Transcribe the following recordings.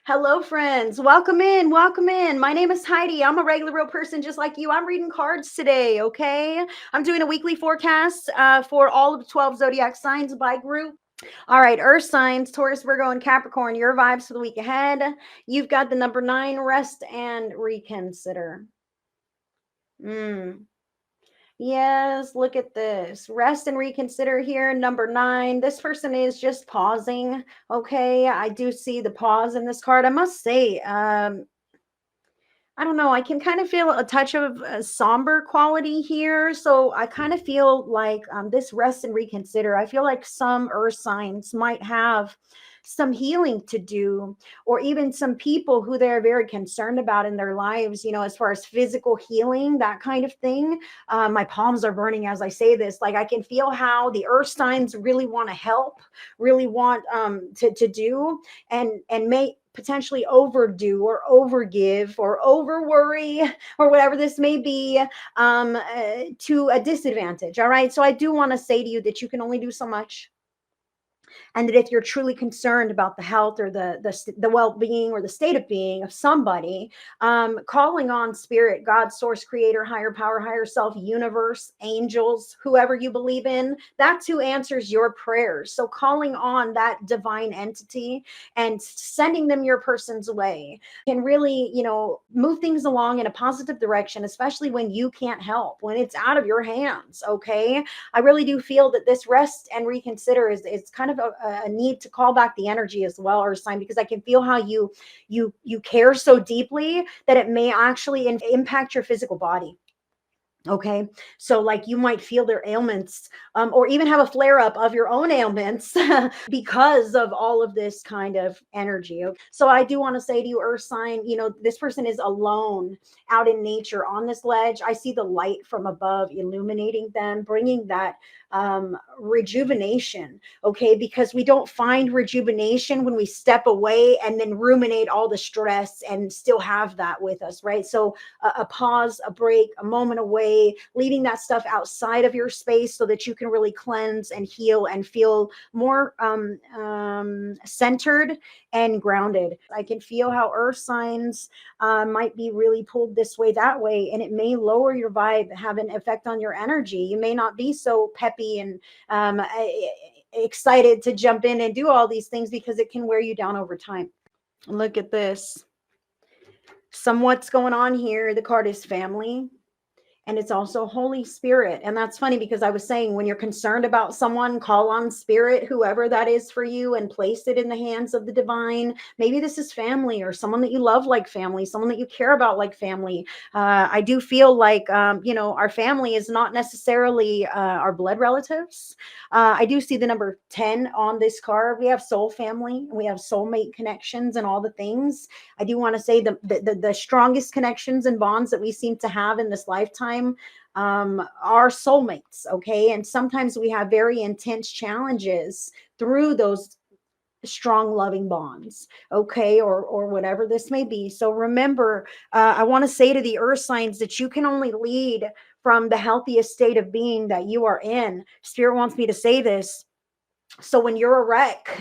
Hello, friends. Welcome in. Welcome in. My name is Heidi. I'm a regular real person just like you. I'm reading cards today, okay? I'm doing a weekly forecast for all of the 12 zodiac signs by group. All right, Earth signs, Taurus, Virgo, and Capricorn, your vibes for the week ahead. You've got the number 9, rest and reconsider. Yes, look at this. Rest and reconsider here. Number 9. This person is just pausing. Okay, I do see the pause in this card. I must say, I don't know. I can kind of feel a touch of a somber quality here. So I kind of feel like this rest and reconsider. I feel like some earth signs might have some healing to do, or even some people who they're very concerned about in their lives, as far as physical healing, that kind of thing. My palms are burning as I say this. Like I can feel how the earth signs really want to help, really want to do and may potentially overdo or overgive or over worry or whatever this may be, to a disadvantage. All right. So I do want to say to you that you can only do so much, and that if you're truly concerned about the health or the well-being or the state of being of somebody, calling on spirit, God, source, creator, higher power, higher self, universe, angels, whoever you believe in, that's who answers your prayers. So calling on that divine entity and sending them your person's way can really, move things along in a positive direction, especially when you can't help, when it's out of your hands. Okay. I really do feel that this rest and reconsider is kind of a need to call back the energy as well, or sign, because I can feel how you care so deeply that it may actually impact your physical body. Okay. So like you might feel their ailments, or even have a flare up of your own ailments because of all of this kind of energy. Okay? So I do want to say to you, earth sign, this person is alone out in nature on this ledge. I see the light from above illuminating them, bringing that rejuvenation. Okay. Because we don't find rejuvenation when we step away and then ruminate all the stress and still have that with us. Right. So a pause, a break, a moment away, leaving that stuff outside of your space so that you can really cleanse and heal and feel more centered and grounded. I can feel how earth signs might be really pulled this way, that way, and it may lower your vibe, have an effect on your energy. You may not be so peppy and excited to jump in and do all these things because it can wear you down over time. Look at this. What's going on here. The card is family. And it's also Holy Spirit. And that's funny because I was saying, when you're concerned about someone, call on spirit, whoever that is for you, and place it in the hands of the divine. Maybe this is family, or someone that you love like family, someone that you care about like family. I do feel like, our family is not necessarily our blood relatives. I do see the number 10 on this card. We have soul family, we have soulmate connections and all the things. I do want to say the strongest connections and bonds that we seem to have in this lifetime are soulmates. Okay. And sometimes we have very intense challenges through those strong loving bonds. Okay. Or whatever this may be. So remember, I want to say to the earth signs that you can only lead from the healthiest state of being that you are in. Spirit wants me to say this. So when you're a wreck,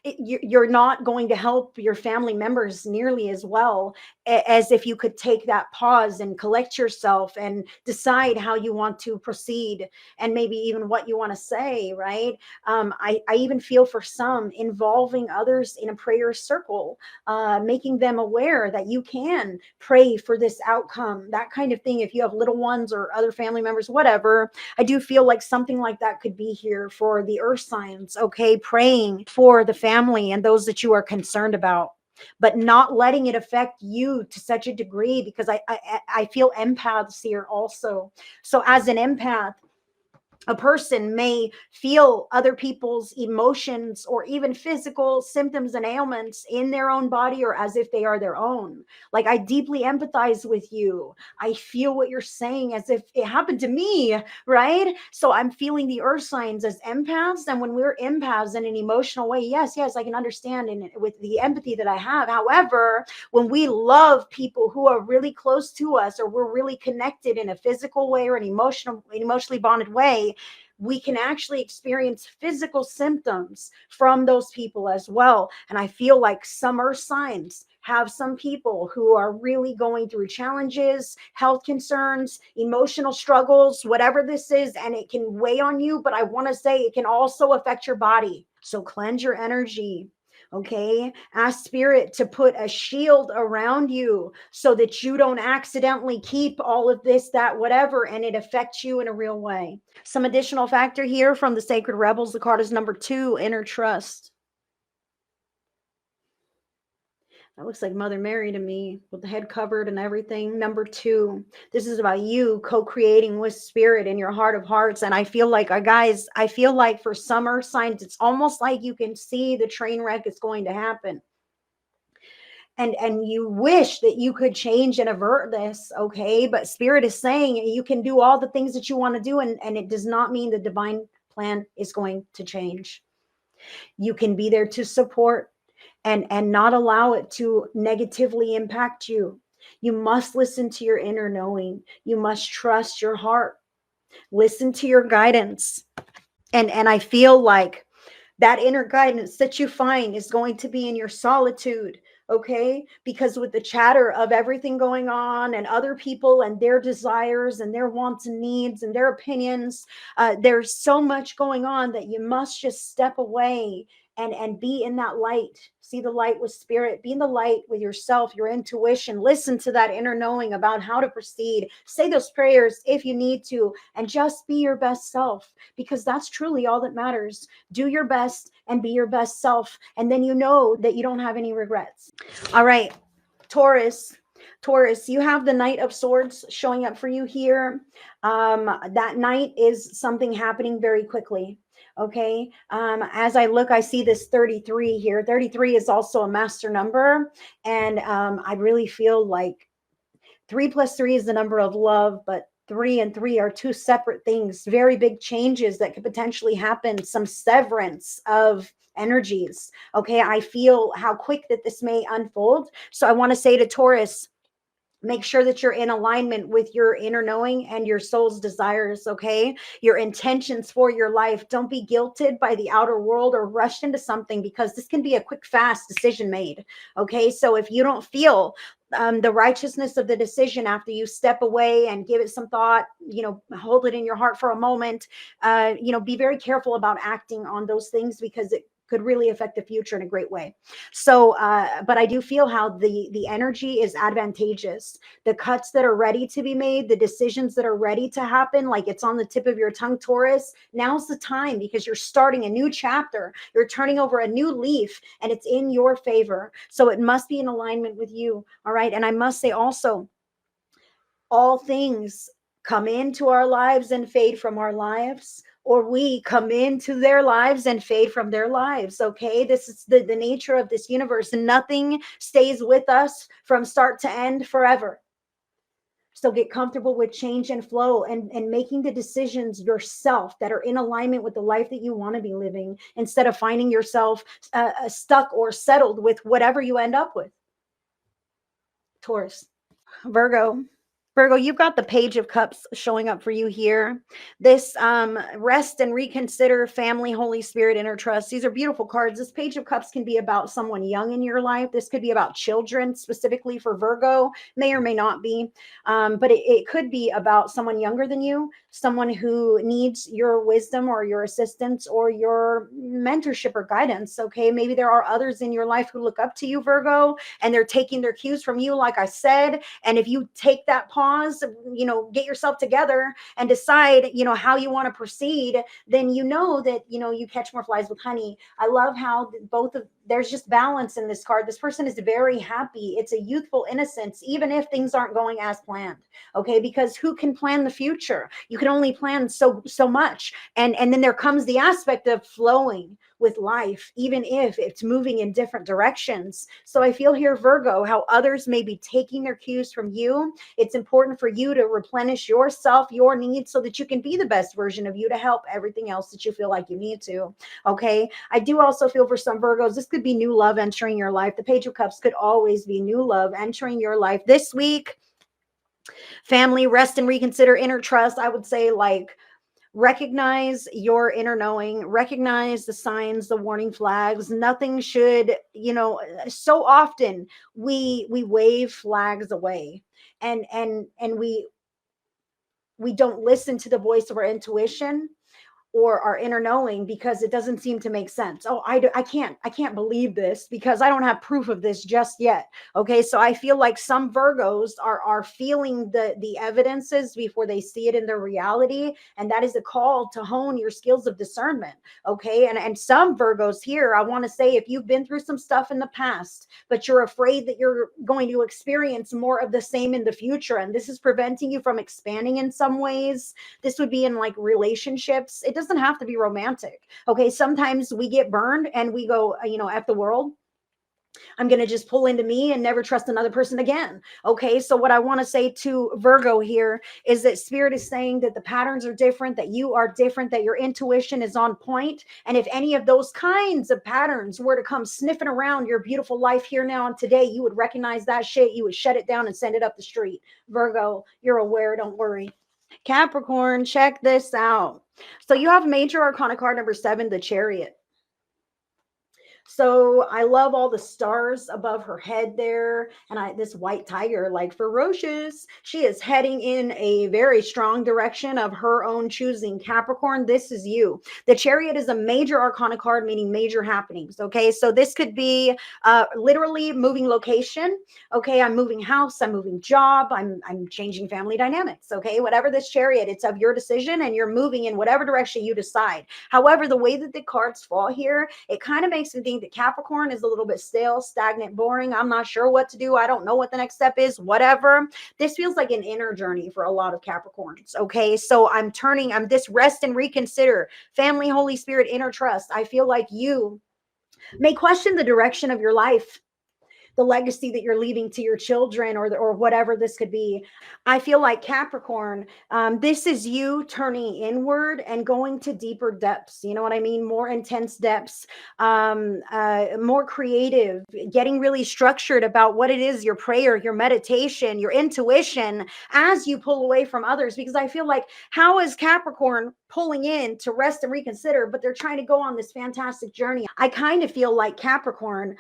you're not going to help your family members nearly as well as if you could take that pause and collect yourself and decide how you want to proceed, and maybe even what you want to say. Right. I even feel for some involving others in a prayer circle, making them aware that you can pray for this outcome, that kind of thing. If you have little ones or other family members, whatever, I do feel like something like that could be here for the earth signs. Okay. Praying for the family and those that you are concerned about, but not letting it affect you to such a degree, because I feel empaths here also. So as an empath, a person may feel other people's emotions or even physical symptoms and ailments in their own body, or as if they are their own. Like, I deeply empathize with you. I feel what you're saying as if it happened to me, right? So I'm feeling the earth signs as empaths. And when we're empaths in an emotional way, yes, I can understand, and with the empathy that I have. However, when we love people who are really close to us, or we're really connected in a physical way or an emotionally bonded way, we can actually experience physical symptoms from those people as well. And I feel like some earth signs have some people who are really going through challenges, health concerns, emotional struggles, whatever this is, and it can weigh on you. But I want to say it can also affect your body. So cleanse your energy. Okay, ask spirit to put a shield around you so that you don't accidentally keep all of this, that, whatever, and it affects you in a real way. Some additional factor here from the Sacred Rebels. The card is number 2, inner trust. That looks like Mother Mary to me with the head covered and everything. Number 2, this is about you co-creating with spirit in your heart of hearts. And I feel like, guys, I feel like for some earth signs, it's almost like you can see the train wreck is going to happen. And you wish that you could change and avert this, okay? But spirit is saying you can do all the things that you want to do, and it does not mean the divine plan is going to change. You can be there to support and not allow it to negatively impact you. You must listen to your inner knowing. You must trust your heart. Listen to your guidance. And I feel like that inner guidance that you find is going to be in your solitude, okay? Because with the chatter of everything going on and other people and their desires and their wants and needs and their opinions, there's so much going on that you must just step away and be in that light. See the light with spirit. Be in the light with yourself, your intuition. Listen to that inner knowing about how to proceed. Say those prayers if you need to, and just be your best self, because that's truly all that matters. Do your best and be your best self, and then you know that you don't have any regrets. All right, Taurus, you have the Knight of Swords showing up for you here. That Knight is something happening very quickly. Okay. As I look, I see this 33 here. 33 is also a master number. And I really feel like 3 plus 3 is the number of love, but 3 and 3 are 2 separate things. Very big changes that could potentially happen. Some severance of energies. Okay. I feel how quick that this may unfold. So I want to say to Taurus, make sure that you're in alignment with your inner knowing and your soul's desires, okay? Your intentions for your life. Don't be guilted by the outer world or rushed into something, because this can be a quick, fast decision made, okay? So if you don't feel the righteousness of the decision after you step away and give it some thought, hold it in your heart for a moment, be very careful about acting on those things, because it could really affect the future in a great way. So, but I do feel how the energy is advantageous. The cuts that are ready to be made, the decisions that are ready to happen, like it's on the tip of your tongue, Taurus. Now's the time, because you're starting a new chapter. You're turning over a new leaf, and it's in your favor. So it must be in alignment with you. All right. And I must say also, all things come into our lives and fade from our lives, or we come into their lives and fade from their lives. Okay. This is the nature of this universe, and nothing stays with us from start to end forever. So get comfortable with change and flow, and making the decisions yourself that are in alignment with the life that you want to be living, instead of finding yourself stuck or settled with whatever you end up with. Taurus. Virgo, you've got the Page of Cups showing up for you here. This rest and reconsider, family, Holy Spirit, inner trust. These are beautiful cards. This Page of Cups can be about someone young in your life. This could be about children, specifically for Virgo. May or may not be. But it could be about someone younger than you, someone who needs your wisdom or your assistance or your mentorship or guidance. Okay, maybe there are others in your life who look up to you, Virgo, and they're taking their cues from you, like I said. And if you take that pause, get yourself together and decide, how you want to proceed, then that, you catch more flies with honey. I love how there's just balance in this card. This person is very happy. It's a youthful innocence, even if things aren't going as planned. Okay. Because who can plan the future? You can only plan so much. And then there comes the aspect of flowing with life, even if it's moving in different directions. So I feel here, Virgo, how others may be taking their cues from you. It's important for you to replenish yourself, your needs, so that you can be the best version of you to help everything else that you feel like you need to. Okay. I do also feel for some Virgos, this could be new love entering your life. The Page of Cups could always be new love entering your life this week. Family, rest and reconsider, inner trust. I would say, like, Recognize your inner knowing, recognize the signs, the warning flags. Nothing should, so often we wave flags away, and we don't listen to the voice of our intuition or our inner knowing because it doesn't seem to make sense. Oh, I can't believe this because I don't have proof of this just yet. Okay, so I feel like some Virgos are feeling the evidences before they see it in their reality, and that is a call to hone your skills of discernment. Okay, and some Virgos here, I want to say, if you've been through some stuff in the past, but you're afraid that you're going to experience more of the same in the future, and this is preventing you from expanding in some ways. This would be in like relationships. It doesn't have to be romantic. Okay. Sometimes we get burned and we go, F the world. I'm going to just pull into me and never trust another person again. Okay. So what I want to say to Virgo here is that Spirit is saying that the patterns are different, that you are different, that your intuition is on point. And if any of those kinds of patterns were to come sniffing around your beautiful life here now and today, you would recognize that shit. You would shut it down and send it up the street. Virgo, you're aware. Don't worry. Capricorn, check this out. So you have major arcana card number 7, the Chariot. So I love all the stars above her head there. And this white tiger, like ferocious. She is heading in a very strong direction of her own choosing. Capricorn, this is you. The Chariot is a major arcana card, meaning major happenings. Okay. So this could be literally moving location. Okay. I'm moving house. I'm moving job. I'm changing family dynamics. Okay. Whatever this Chariot, it's of your decision and you're moving in whatever direction you decide. However, the way that the cards fall here, it kind of makes me think that Capricorn is a little bit stale, stagnant, boring. I'm not sure what to do. I don't know what the next step is, whatever. This feels like an inner journey for a lot of Capricorns. Okay. So I'm this rest and reconsider, family, Holy Spirit, inner trust. I feel like you may question the direction of your life, the legacy that you're leaving to your children, or whatever this could be. I feel like Capricorn, this is you turning inward and going to deeper depths. You know what I mean? More intense depths, more creative, getting really structured about what it is, your prayer, your meditation, your intuition, as you pull away from others. Because I feel like, how is Capricorn pulling in to rest and reconsider, but they're trying to go on this fantastic journey? I kind of feel like Capricorn,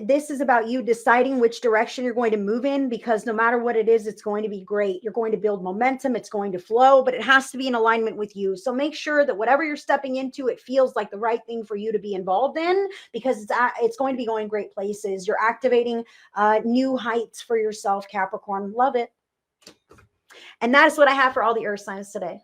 this is about you deciding which direction you're going to move in, because no matter what it is, it's going to be great. You're going to build momentum. It's going to flow, but it has to be in alignment with you. So make sure that whatever you're stepping into, it feels like the right thing for you to be involved in, because it's going to be going great places. You're activating new heights for yourself, Capricorn. Love it. And that is what I have for all the earth signs today.